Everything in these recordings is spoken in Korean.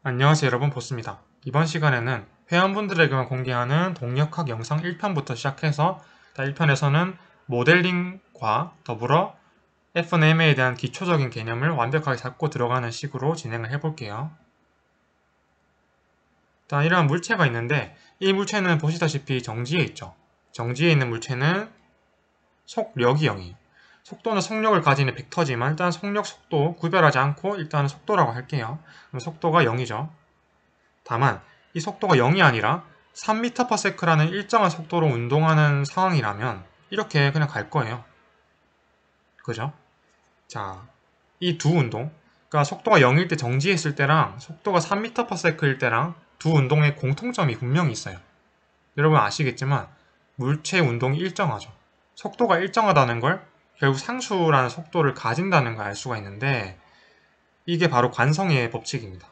안녕하세요 여러분, 보스입니다. 이번 시간에는 회원분들에게만 공개하는 동력학 영상 1편부터 시작해서 1편에서는 모델링과 더불어 FNM에 대한 기초적인 개념을 완벽하게 잡고 들어가는 식으로 진행을 해볼게요. 일단 이러한 물체가 있는데, 이 물체는 보시다시피 정지에 있죠. 정지에 있는 물체는 속력이 0이에요. 속도는 속력을 가지는 벡터지만 일단 속력, 속도 구별하지 않고 일단 속도라고 할게요. 그럼 속도가 0이죠. 다만 이 속도가 0이 아니라 3m/s라는 일정한 속도로 운동하는 상황이라면 이렇게 그냥 갈 거예요. 그죠? 자, 이 두 운동, 그러니까 속도가 0일 때 정지했을 때랑 속도가 3m/s일 때랑 두 운동의 공통점이 분명히 있어요. 여러분 아시겠지만 물체 운동이 일정하죠. 속도가 일정하다는 걸 결국 상수라는 속도를 가진다는 걸 알 수가 있는데, 이게 바로 관성의 법칙입니다.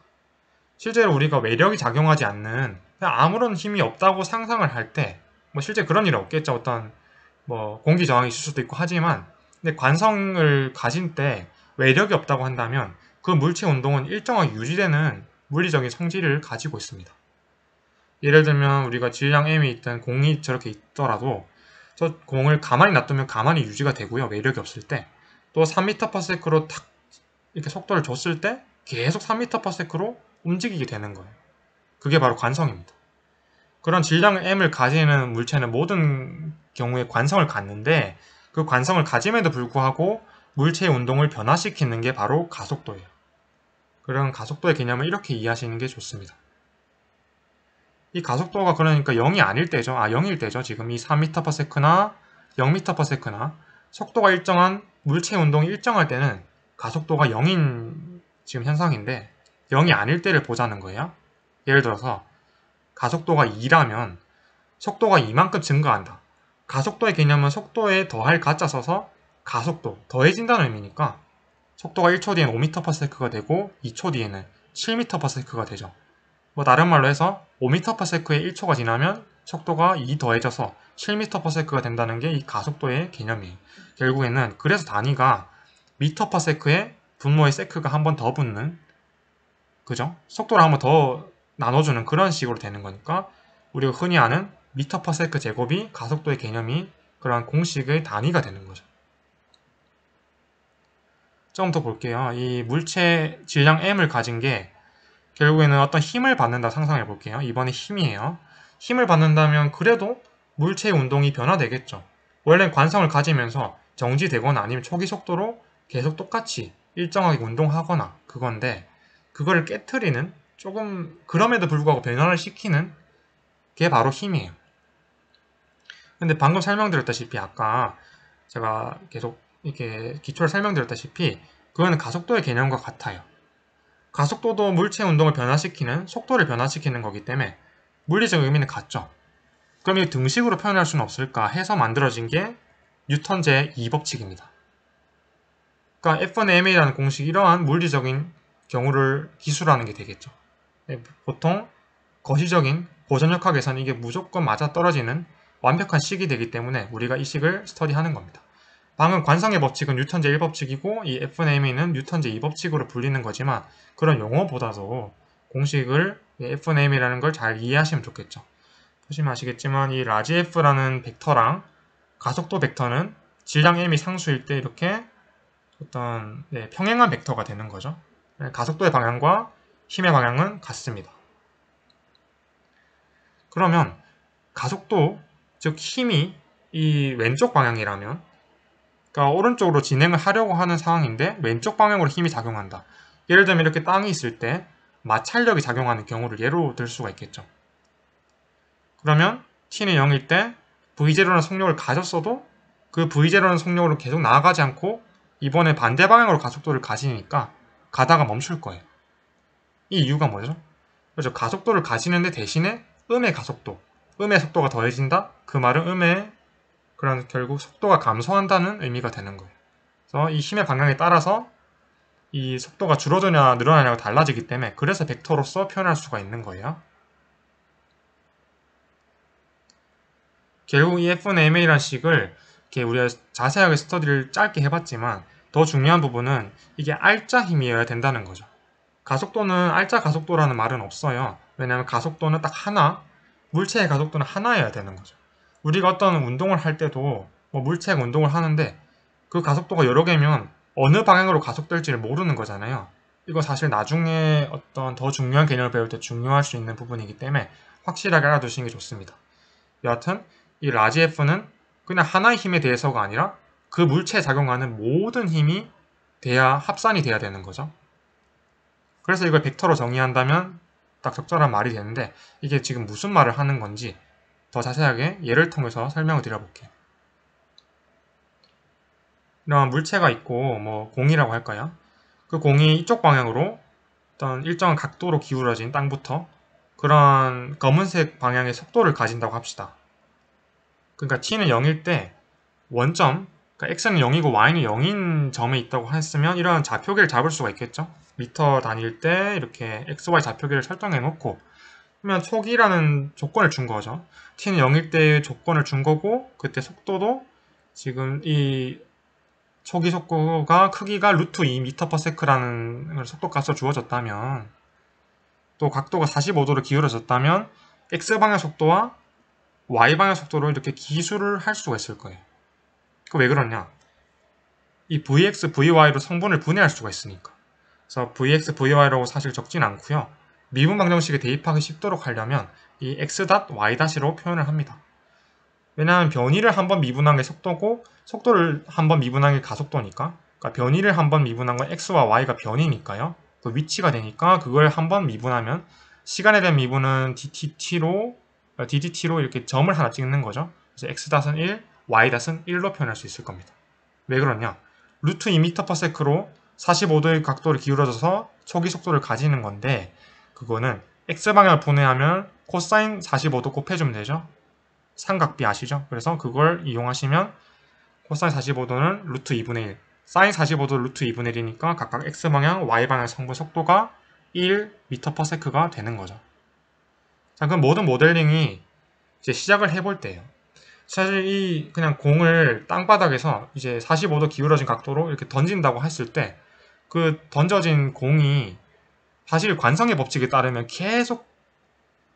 실제로 우리가 외력이 작용하지 않는 그냥 아무런 힘이 없다고 상상을 할 때, 뭐 실제 그런 일은 없겠죠. 어떤 뭐 공기 저항이 있을 수도 있고 하지만, 근데 관성을 가진 때 외력이 없다고 한다면 그 물체 운동은 일정하게 유지되는 물리적인 성질을 가지고 있습니다. 예를 들면 우리가 질량 m이 있든 공이 저렇게 있더라도 저 공을 가만히 놔두면 가만히 유지가 되고요. 외력이 없을 때. 또 3m/s로 탁 이렇게 속도를 줬을 때 계속 3m/s로 움직이게 되는 거예요. 그게 바로 관성입니다. 그런 질량 m을 가지는 물체는 모든 경우에 관성을 갖는데, 그 관성을 가짐에도 불구하고 물체의 운동을 변화시키는 게 바로 가속도예요. 그런 가속도의 개념을 이렇게 이해하시는 게 좋습니다. 이 가속도가 그러니까 0이 아닐 때죠. 0일 때죠. 지금 이 3m/s나 0m/s나 속도가 일정한 물체 운동이 일정할 때는 가속도가 0인 지금 현상인데, 0이 아닐 때를 보자는 거예요. 예를 들어서 가속도가 2라면 속도가 이만큼 증가한다. 가속도의 개념은 속도에 더할 가짜 써서 가속도, 더해진다는 의미니까 속도가 1초 뒤에는 5m/s가 되고 2초 뒤에는 7m/s가 되죠. 뭐 다른 말로 해서 5m/s에 1초가 지나면 속도가 2 더해져서 7m/s가 된다는 게 이 가속도의 개념이에요. 결국에는 그래서 단위가 m/s에 분모의 세크가 한 번 더 붙는, 그죠? 속도를 한 번 더 나눠주는 그런 식으로 되는 거니까 우리가 흔히 아는 m/s 제곱이 가속도의 개념이 그러한 공식의 단위가 되는 거죠. 좀 더 볼게요. 이 물체 질량 m을 가진 게 결국에는 어떤 힘을 받는다 상상해 볼게요. 이번에 힘이에요. 힘을 받는다면 그래도 물체의 운동이 변화되겠죠. 원래 관성을 가지면서 정지되거나 아니면 초기 속도로 계속 똑같이 일정하게 운동하거나 그건데, 그거를 깨트리는, 조금 그럼에도 불구하고 변화를 시키는 게 바로 힘이에요. 근데 방금 설명드렸다시피 아까 제가 계속 이렇게 기초를 설명드렸다시피 그거는 가속도의 개념과 같아요. 가속도도 물체 운동을 변화시키는, 속도를 변화시키는 거기 때문에 물리적 의미는 같죠. 그럼 이 등식으로 표현할 수는 없을까 해서 만들어진 게 뉴턴 제2법칙입니다. 그러니까 F1ma라는 공식, 이러한 물리적인 경우를 기술하는 게 되겠죠. 보통 거시적인 고전역학에서는 이게 무조건 맞아떨어지는 완벽한 식이 되기 때문에 우리가 이 식을 스터디하는 겁니다. 방금 관성의 법칙은 뉴턴 제1법칙이고 이 F1ma는 뉴턴 제2법칙으로 불리는 거지만, 그런 용어보다도 공식을 F1ma라는 걸 잘 이해하시면 좋겠죠. 보시면 아시겠지만 이 라지 F라는 벡터랑 가속도 벡터는 질량 m이 상수일 때 이렇게 어떤 평행한 벡터가 되는 거죠. 가속도의 방향과 힘의 방향은 같습니다. 그러면 가속도, 즉 힘이 이 왼쪽 방향이라면, 그러니까 오른쪽으로 진행을 하려고 하는 상황인데 왼쪽 방향으로 힘이 작용한다. 예를 들면 이렇게 땅이 있을 때 마찰력이 작용하는 경우를 예로 들 수가 있겠죠. 그러면 t는 0일 때 v0라는 속력을 가졌어도 그 v0라는 속력으로 계속 나아가지 않고 이번에 반대 방향으로 가속도를 가지니까 가다가 멈출 거예요. 이 이유가 뭐죠? 그렇죠. 가속도를 가지는데 대신에 음의 가속도, 음의 속도가 더해진다? 그 말은 음의 그런 결국 속도가 감소한다는 의미가 되는 거예요. 그래서 이 힘의 방향에 따라서 이 속도가 줄어드냐 늘어나냐가 달라지기 때문에 그래서 벡터로서 표현할 수가 있는 거예요. 결국 이 F1ma라는 식을 이렇게 우리가 자세하게 스터디를 짧게 해봤지만 더 중요한 부분은 이게 R자 힘이어야 된다는 거죠. 가속도는 알짜 가속도라는 말은 없어요. 왜냐하면 가속도는 딱 하나, 물체의 가속도는 하나여야 되는 거죠. 우리가 어떤 운동을 할 때도 뭐 물체가 운동을 하는데 그 가속도가 여러 개면 어느 방향으로 가속될지를 모르는 거잖아요. 이거 사실 나중에 어떤 더 중요한 개념을 배울 때 중요할 수 있는 부분이기 때문에 확실하게 알아두시는 게 좋습니다. 여하튼 이 라지 F는 그냥 하나의 힘에 대해서가 아니라 그 물체에 작용하는 모든 힘이 돼야 합산이 돼야 되는 거죠. 그래서 이걸 벡터로 정의한다면 딱 적절한 말이 되는데 이게 지금 무슨 말을 하는 건지 더 자세하게 예를 통해서 설명을 드려볼게요. 이런 물체가 있고 뭐 공이라고 할까요? 그 공이 이쪽 방향으로 어떤 일정한 각도로 기울어진 땅부터 그런 검은색 방향의 속도를 가진다고 합시다. 그러니까 t는 0일 때 원점, 그러니까 x는 0이고 y는 0인 점에 있다고 했으면 이런 좌표계를 잡을 수가 있겠죠. 미터 다닐 때 이렇게 x, y 좌표계를 설정해 놓고 그러면 초기라는 조건을 준 거죠. t는 0일 때의 조건을 준 거고 그때 속도도 지금 이 초기 속도가 크기가 루트 2m/s라는 속도값으로 주어졌다면 또 각도가 45도로 기울어졌다면 x방향 속도와 y방향 속도를 이렇게 기술을 할 수가 있을 거예요. 그 왜 그러냐? 이 vx, vy로 성분을 분해할 수가 있으니까. 그래서 vx, vy라고 사실 적진 않고요. 미분 방정식에 대입하기 쉽도록 하려면 이 x, y-로 표현을 합니다. 왜냐하면 변이를 한번 미분한 게 속도고 속도를 한번 미분한 게 가속도니까 그러니까 변이를 한번 미분한 건 x와 y가 변이니까요. 그 위치가 되니까 그걸 한번 미분하면 시간에 대한 미분은 dt로 이렇게 점을 하나 찍는 거죠. 그래서 x-은 1, y-은 1로 표현할 수 있을 겁니다. 왜 그러냐? 루트 2m/s로 45도의 각도를 기울어져서 초기 속도를 가지는 건데 그거는 x방향을 분해하면 코사인 45도 곱해주면 되죠. 삼각비 아시죠? 그래서 그걸 이용하시면 코사인 45도는 루트 2분의 1, 사인 45도 루트 2분의 1이니까 각각 x방향, y방향 성분 속도가 1m/s가 되는 거죠. 자, 그럼 모든 모델링이 이제 시작을 해볼 때예요. 사실 이 그냥 공을 땅바닥에서 이제 45도 기울어진 각도로 이렇게 던진다고 했을 때 그 던져진 공이 사실 관성의 법칙에 따르면 계속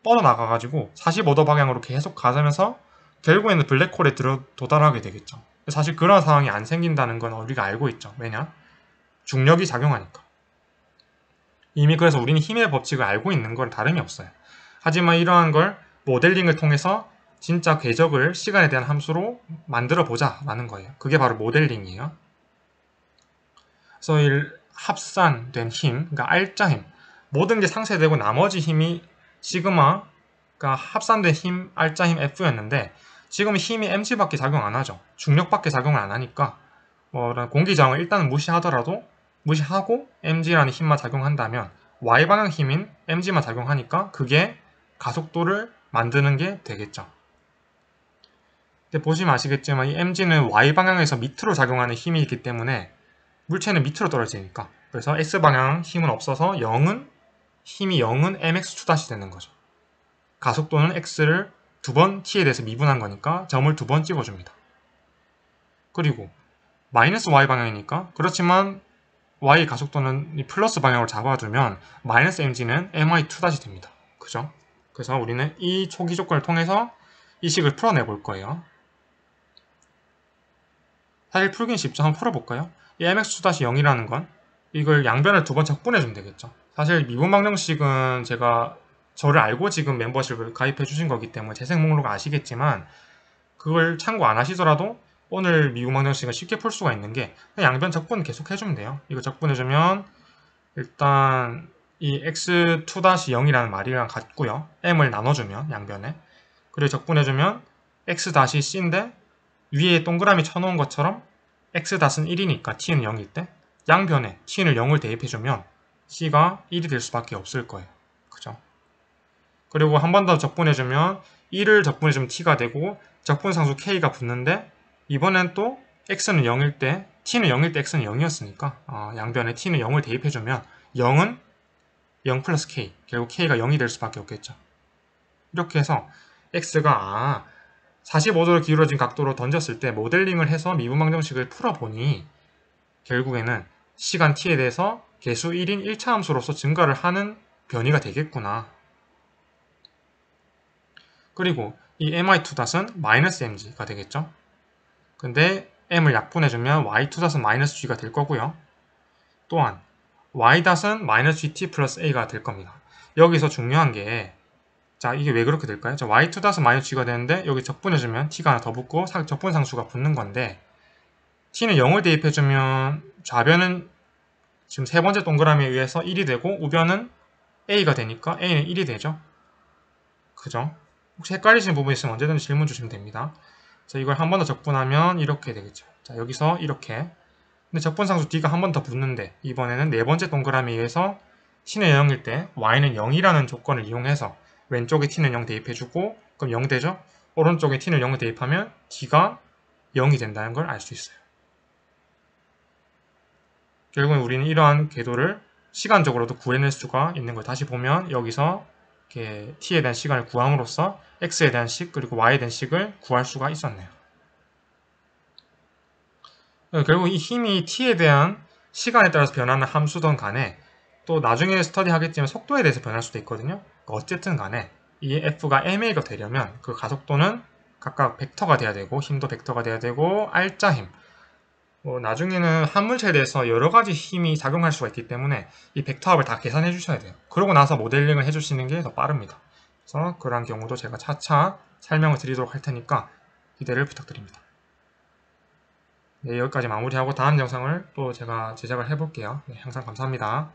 뻗어나가가지고 45도 방향으로 계속 가면서 결국에는 블랙홀에 도달하게 되겠죠. 사실 그런 상황이 안 생긴다는 건 우리가 알고 있죠. 왜냐? 중력이 작용하니까. 이미 그래서 우리는 힘의 법칙을 알고 있는 건 다름이 없어요. 하지만 이러한 걸 모델링을 통해서 진짜 궤적을 시간에 대한 함수로 만들어 보자 라는 거예요. 그게 바로 모델링이에요. 그래서 이 합산된 힘, 그러니까 알짜 힘, 모든 게 상쇄되고 나머지 힘이 시그마, 그러니까 합산된 힘, 알짜 힘 F였는데 지금 힘이 mg밖에 작용 안 하죠. 중력밖에 작용을 안 하니까 공기 저항을 일단은 무시하고 mg라는 힘만 작용한다면 y방향 힘인 mg만 작용하니까 그게 가속도를 만드는 게 되겠죠. 근데 보시면 아시겠지만 이 mg는 y방향에서 밑으로 작용하는 힘이 있기 때문에 물체는 밑으로 떨어지니까 그래서 x방향 힘은 없어서 힘이 0은 mx2- 되는 거죠. 가속도는 x를 두 번 t에 대해서 미분한 거니까 점을 두 번 찍어줍니다. 그리고 마이너스 y 방향이니까 그렇지만 y 가속도는 플러스 방향으로 잡아주면 마이너스 mg는 my2- 됩니다. 그죠? 그래서 우리는 이 초기 조건을 통해서 이 식을 풀어내 볼 거예요. 사실 풀긴 쉽죠. 한번 풀어볼까요? 이 mx2-0이라는 건 이걸 양변을 두 번 적분해주면 되겠죠. 사실 미분 방정식은 제가 저를 알고 지금 멤버십을 가입해 주신 거기 때문에 재생 목록 아시겠지만 그걸 참고 안 하시더라도 오늘 미분 방정식은 쉽게 풀 수가 있는 게 그냥 양변 적분 계속 해주면 돼요. 이거 적분해주면 일단 이 x2-0이라는 말이랑 같고요. m을 나눠주면 양변에 그리고 적분해주면 x-c인데 위에 동그라미 쳐놓은 것처럼 x-은 1이니까 t는 0일 때 양변에 t는 0을 대입해주면 c가 1이 될 수밖에 없을 거예요. 그죠? 그리고 한 번 더 적분해주면 1을 적분해주면 t가 되고 적분상수 k가 붙는데 이번엔 또 x는 0일 때 t는 0일 때 x는 0이었으니까 양변에 t는 0을 대입해주면 0은 0 플러스 k 결국 k가 0이 될 수밖에 없겠죠. 이렇게 해서 x가 45도로 기울어진 각도로 던졌을 때 모델링을 해서 미분 방정식을 풀어보니 결국에는 시간 t에 대해서 개수 1인 1차 함수로서 증가를 하는 변이가 되겠구나. 그리고 이 mi2닷은 -mg가 되겠죠. 근데 m을 약분해주면 y2닷은 -g가 될 거고요. 또한 y-닷은 -gt 플러스 a가 될 겁니다. 여기서 중요한 게, 자, 이게 왜 그렇게 될까요? 자, y2닷은 -g가 되는데 여기 적분해주면 t가 하나 더 붙고 적분상수가 붙는 건데, t는 0을 대입해주면 좌변은 지금 세 번째 동그라미에 의해서 1이 되고 우변은 a가 되니까 a는 1이 되죠. 그죠? 혹시 헷갈리시는 부분 있으면 언제든지 질문 주시면 됩니다. 자, 이걸 한 번 더 적분하면 이렇게 되겠죠. 자, 여기서 이렇게. 근데 적분상수 d가 한 번 더 붙는데 이번에는 네 번째 동그라미에 의해서 t는 0일 때 y는 0이라는 조건을 이용해서 왼쪽에 t는 0 대입해주고 그럼 0 되죠? 오른쪽에 t는 0을 대입하면 d가 0이 된다는 걸 알 수 있어요. 결국은 우리는 이러한 궤도를 시간적으로도 구해낼 수가 있는 걸 다시 보면 여기서 이렇게 t에 대한 시간을 구함으로써 x에 대한 식 그리고 y에 대한 식을 구할 수가 있었네요. 결국 이 힘이 t에 대한 시간에 따라서 변하는 함수든 간에 또 나중에 스터디 하겠지만 속도에 대해서 변할 수도 있거든요. 어쨌든 간에 이 f가 ma가 되려면 그 가속도는 각각 벡터가 돼야 되고 힘도 벡터가 돼야 되고 알짜 힘, 나중에는 한물체에 대해서 여러 가지 힘이 작용할 수가 있기 때문에 이 벡터합을 다 계산해 주셔야 돼요. 그러고 나서 모델링을 해주시는 게 더 빠릅니다. 그래서 그러한 경우도 제가 차차 설명을 드리도록 할 테니까 기대를 부탁드립니다. 네, 여기까지 마무리하고 다음 영상을 또 제가 제작을 해볼게요. 네, 항상 감사합니다.